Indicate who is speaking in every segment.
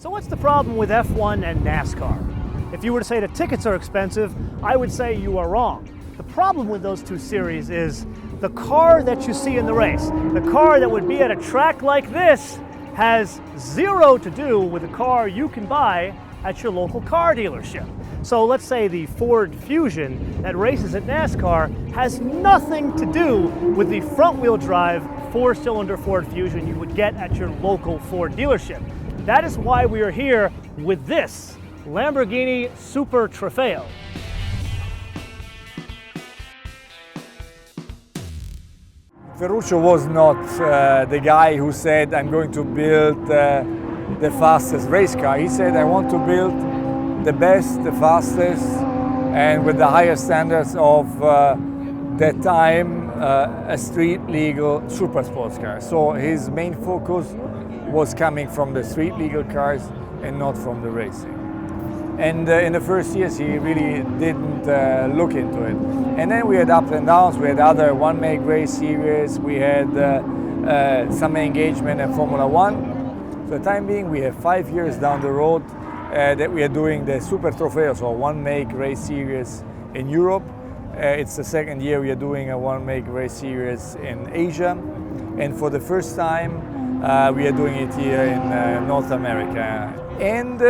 Speaker 1: So what's the problem with F1 and NASCAR? If you were to say the tickets are expensive, I would say you are wrong. The problem with those two series is the car that you see in the race, the car that would be at a track like this, has zero to do with the car you can buy at your local car dealership. So let's say the Ford Fusion that races at NASCAR has nothing to do with the front-wheel drive 4-cylinder Ford Fusion you would get at your local Ford dealership. That is why we are here with this Lamborghini Super Trofeo.
Speaker 2: Ferruccio was not the guy who said, I'm going to build the fastest race car. He said, I want to build the best, the fastest, and with the highest standards of that time, a street legal super sports car. So his main focus was coming from the street legal cars and not from the racing. And in the first years, he really didn't look into it. And then we had ups and downs. We had other one-make race series. We had some engagement in Formula One. For the time being, we have 5 years down the road that we are doing the Super Trofeo, so a one-make race series in Europe. It's the second year we are doing a one-make race series in Asia. And for the first time, we are doing it here in North America. And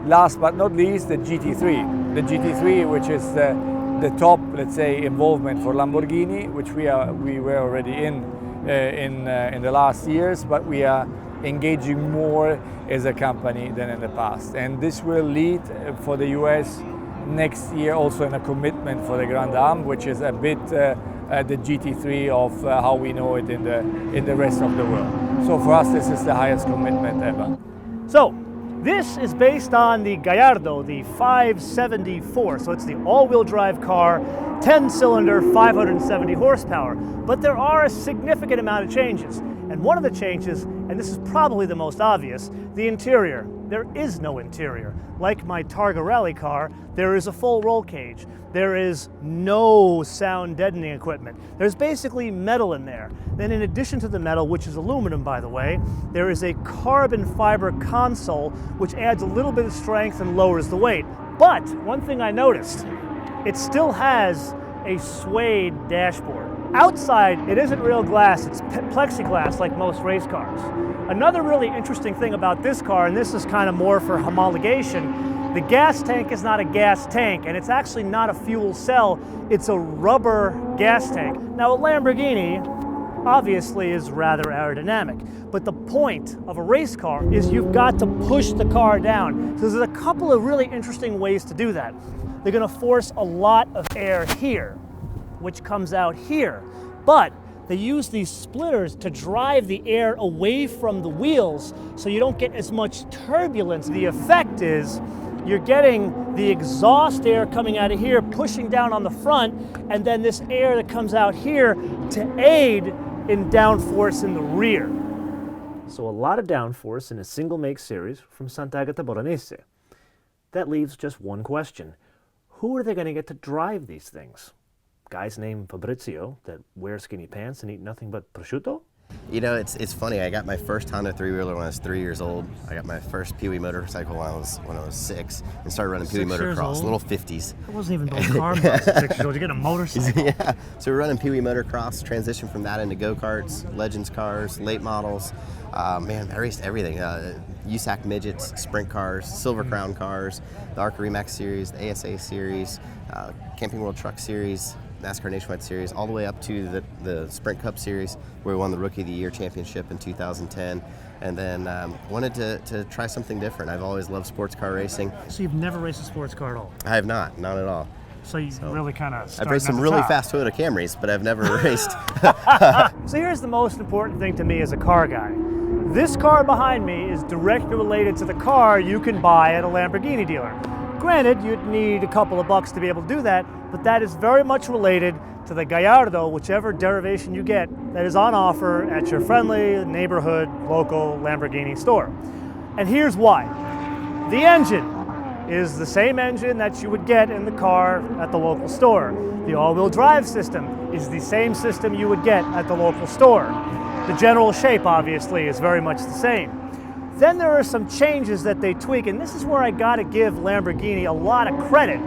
Speaker 2: last but not least, the GT3. The GT3, which is the top, let's say, involvement for Lamborghini, which we were already in the last years, but we are engaging more as a company than in the past. And this will lead for the US next year also in a commitment for the Grand Am, which is a bit the GT3 of how we know it in the rest of the world. So for us, this is the highest commitment ever.
Speaker 1: So this is based on the Gallardo, the 570-4. So it's the all-wheel drive car, 10-cylinder, 570 horsepower. But there are a significant amount of changes. And one of the changes, and this is probably the most obvious, the interior. There is no interior. Like my Targa Rally car, there is a full roll cage. There is no sound deadening equipment. There's basically metal in there. Then in addition to the metal, which is aluminum by the way, there is a carbon fiber console which adds a little bit of strength and lowers the weight. But one thing I noticed, it still has a suede dashboard. Outside, it isn't real glass, it's plexiglass like most race cars. Another really interesting thing about this car, and this is kind of more for homologation, the gas tank is not a gas tank, and it's actually not a fuel cell, it's a rubber gas tank. Now a Lamborghini obviously is rather aerodynamic, but the point of a race car is you've got to push the car down. So there's a couple of really interesting ways to do that. They're going to force a lot of air here, which comes out here, but they use these splitters to drive the air away from the wheels so you don't get as much turbulence. The effect is you're getting the exhaust air coming out of here, pushing down on the front, and then this air that comes out here to aid in downforce in the rear. So a lot of downforce in a single make series from Sant'Agata Bolognese. That leaves just one question. Who are they going to get to drive these things? Guys named Fabrizio that wear skinny pants and eat nothing but prosciutto?
Speaker 3: You know, it's funny. I got my first Honda three-wheeler when I was 3 years old. I got my first Pee Wee motorcycle when I was 6, and started running Pee Wee motocross, little 50s.
Speaker 1: I wasn't even building car at 6 years old. You get a motorcycle.
Speaker 3: Yeah. So we're running Pee Wee motocross. Transitioned from that into go-karts, Legends cars, late models. Man, I raced everything. USAC midgets, sprint cars, Silver Crown cars, the ARCA Remax series, the ASA series, Camping World Truck series, NASCAR Nationwide Series, all the way up to the Sprint Cup Series, where we won the Rookie of the Year championship in 2010. And then wanted to try something different. I've always loved sports car racing.
Speaker 1: So you've never raced a sports car at all?
Speaker 3: I have not at all.
Speaker 1: So you really kind of
Speaker 3: I've raced some really fast Toyota Camrys, but I've never raced.
Speaker 1: So here's the most important thing to me as a car guy. This car behind me is directly related to the car you can buy at a Lamborghini dealer. Granted, you'd need a couple of bucks to be able to do that, but that is very much related to the Gallardo, whichever derivation you get, that is on offer at your friendly neighborhood local Lamborghini store. And here's why. The engine is the same engine that you would get in the car at the local store. The all-wheel drive system is the same system you would get at the local store. The general shape, obviously, is very much the same. Then there are some changes that they tweak, and this is where I gotta give Lamborghini a lot of credit.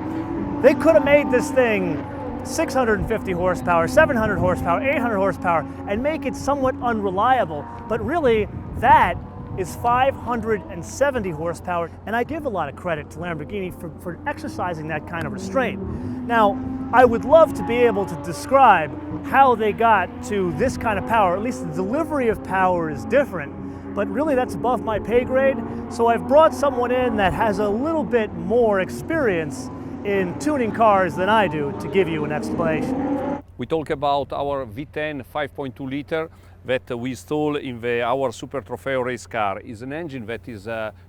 Speaker 1: They could have made this thing 650 horsepower, 700 horsepower, 800 horsepower, and make it somewhat unreliable, but really that is 570 horsepower, and I give a lot of credit to Lamborghini for exercising that kind of restraint. Now, I would love to be able to describe how they got to this kind of power. At least the delivery of power is different, but really that's above my pay grade, so I've brought someone in that has a little bit more experience in tuning cars than I do to give you an explanation.
Speaker 4: We talk about our V10 5.2 liter that we install in our Super Trofeo race car. It's an engine that is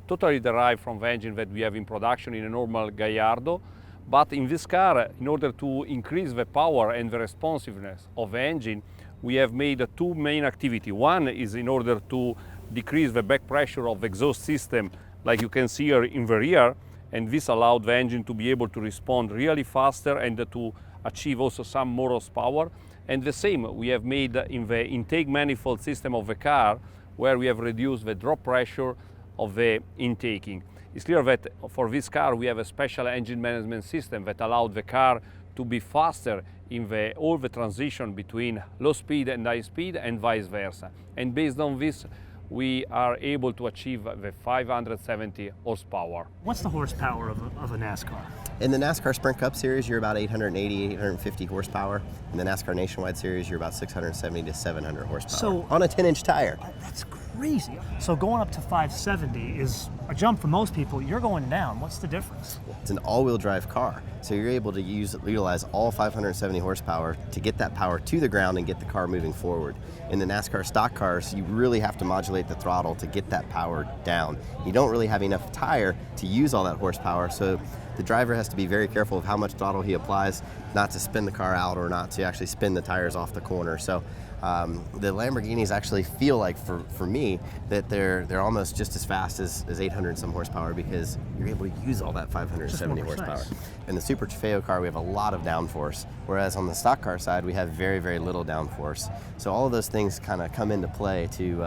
Speaker 4: totally derived from the engine that we have in production in a normal Gallardo. But in this car, in order to increase the power and the responsiveness of the engine, we have made two main activities. One is in order to decrease the back pressure of the exhaust system, like you can see here in the rear, and this allowed the engine to be able to respond really faster and to achieve also some more horsepower. And the same we have made in the intake manifold system of the car, where we have reduced the drop pressure of the intaking. It's clear that for this car we have a special engine management system that allowed the car to be faster in all the transition between low speed and high speed and vice versa. And based on this, we are able to achieve the 570 horsepower.
Speaker 1: What's the horsepower of a NASCAR?
Speaker 3: In the NASCAR Sprint Cup Series, you're about 880, 850 horsepower. In the NASCAR Nationwide Series, you're about 670 to 700 horsepower
Speaker 1: So,
Speaker 3: on a 10-inch tire.
Speaker 1: That's crazy. So going up to 570 is a jump for most people. You're going down. What's the difference?
Speaker 3: It's an all-wheel drive car, so you're able to utilize all 570 horsepower to get that power to the ground and get the car moving forward. In the NASCAR stock cars, you really have to modulate the throttle to get that power down. You don't really have enough tire to use all that horsepower, so the driver has to be very careful of how much throttle he applies, not to spin the car out or not to actually spin the tires off the corner. So the Lamborghinis actually feel like, for me, that they're almost just as fast as 800 some horsepower, because you're able to use all that 570 horsepower. In the Super Trofeo car, we have a lot of downforce, whereas on the stock car side, we have very, very little downforce. So all of those things kind of come into play to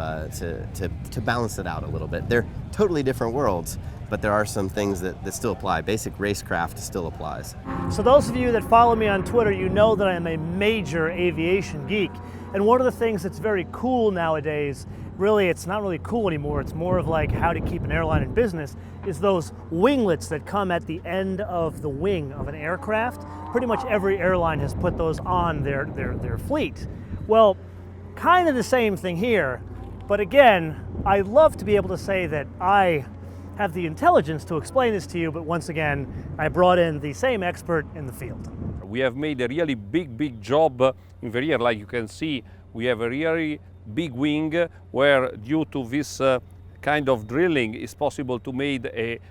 Speaker 3: balance it out a little bit. They're totally different worlds, but there are some things that still apply. Basic racecraft still applies.
Speaker 1: So those of you that follow me on Twitter, you know that I'm a major aviation geek. And one of the things that's very cool nowadays, really it's not really cool anymore, it's more of like how to keep an airline in business, is those winglets that come at the end of the wing of an aircraft. Pretty much every airline has put those on their fleet. Well, kind of the same thing here, but again, I love to be able to say that I have the intelligence to explain this to you, but once again, I brought in the same expert in the field.
Speaker 4: We have made a really big job in the rear. Like you can see, we have a really big wing where, due to this kind of drilling, it's possible to make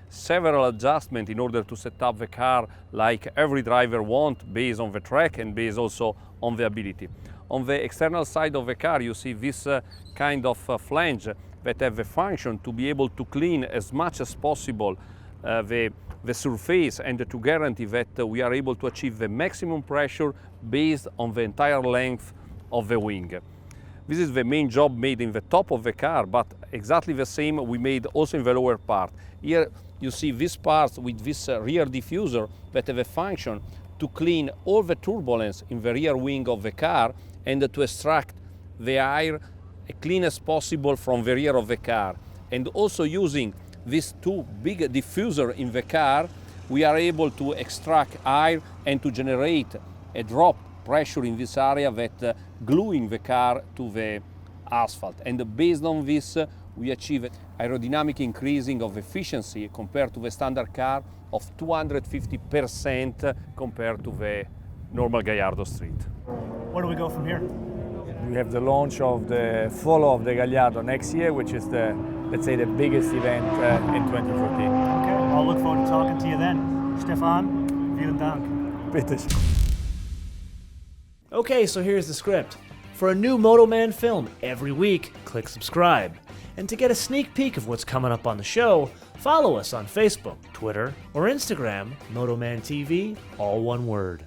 Speaker 4: several adjustments in order to set up the car like every driver wants, based on the track and based also on the ability. On the external side of the car, you see this kind of flange that have the function to be able to clean as much as possible the surface, and to guarantee that we are able to achieve the maximum pressure based on the entire length of the wing. This is the main job made in the top of the car, but exactly the same we made also in the lower part. Here you see these parts with this rear diffuser that have a function to clean all the turbulence in the rear wing of the car and to extract the air as clean as possible from the rear of the car. And also using these two big diffusers in the car, we are able to extract air and to generate a drop pressure in this area that gluing the car to the asphalt. And based on this, we achieve aerodynamic increasing of efficiency compared to the standard car of 250% compared to the normal Gallardo Street.
Speaker 1: Where do we go from here?
Speaker 2: We have the launch of the follow of the Gallardo next year, which is let's say the biggest event in 2014.
Speaker 1: Okay, I'll look forward to talking to you then. Stephan, vielen Dank.
Speaker 2: Bitte.
Speaker 1: Okay, so here's the script. For a new MotoMan film every week, click subscribe. And to get a sneak peek of what's coming up on the show, follow us on Facebook, Twitter, or Instagram, MotoManTV, all one word.